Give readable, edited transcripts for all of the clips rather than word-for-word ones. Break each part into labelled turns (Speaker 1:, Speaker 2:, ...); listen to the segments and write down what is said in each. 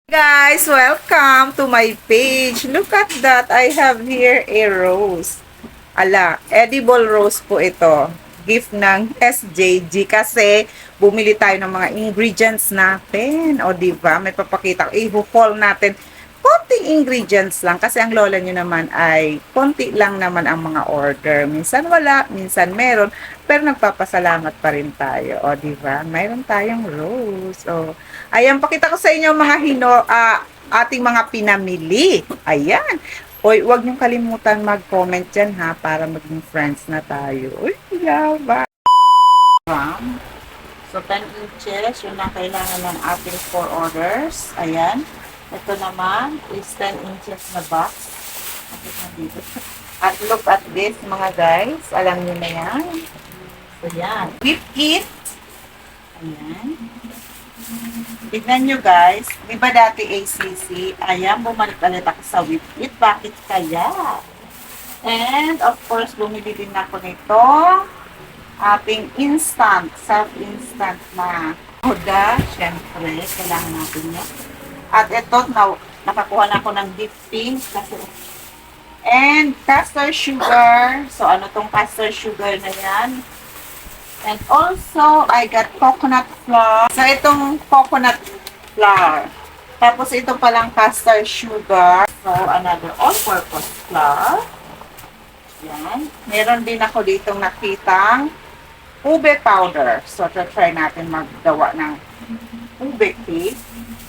Speaker 1: Guys, welcome to my page. Look at that. I have here a rose. Ala, edible rose po ito. Gift ng SJG kasi bumili tayo ng mga ingredients natin. O diba, may papakita ko. I-haul natin. Konting ingredients lang kasi ang lola nyo naman ay konti lang naman ang mga order. Minsan wala, minsan meron, pero nagpapasalamat pa rin tayo. O diba, mayroon tayong rose. O, ayan, pakita ko sa inyo mga ating mga pinamili. Ayan. Hoy, huwag niyong kalimutan mag-comment dyan ha, para maging friends na tayo. Uy, yaba. So, 10 inches, yun ang kailangan ng ating 4 orders. Ayan. Ito naman is 10 inches na box. At look at this, mga guys. Alam niyo na yan. So, yan. Whip it. Ayan. Tignan nyo guys, di ba dati ACC? Ayan, bumalik ulit ako sa whip it. Bakit kaya? And of course, bumili din ako nito. Ating instant, self-instant na soda. Siyempre, kailangan natin yan. At ito, nakakuha na ako ng dipping. And castor sugar. So, ano tong castor sugar na yan? And also, I got coconut flour. So, itong coconut flour. Tapos, ito palang castor sugar. So, another all-purpose flour. Yan. Meron din ako ditong nakitang ube powder. So, try natin maggawa ng ube cake.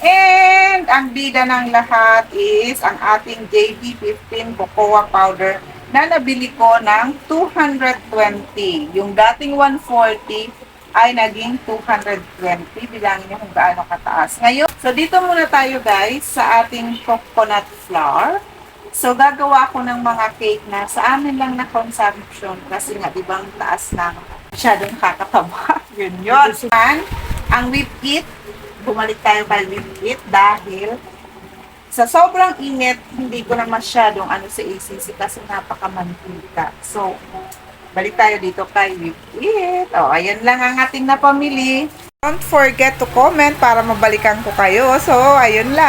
Speaker 1: And, ang bida ng lahat is ang ating JB15 cocoa powder na nabili ko ng 220. Yung dating 140 ay naging 220. Bilangin niyo kung gaano kataas. Ngayon, so dito muna tayo guys sa ating coconut flour. So gagawa ko ng mga cake na sa amin lang na consumption kasi nga ibang taas ng masyadong kakataba. Yun. Ang whip it, bumalik tayo kay whip it dahil sa sobrang init, hindi ko na masyadong sa ACC kasi napakamantika. So, balik tayo dito kay whip it. O, ayan lang ang ating napamili. Don't forget to comment para mabalikan ko kayo. So, ayun lang.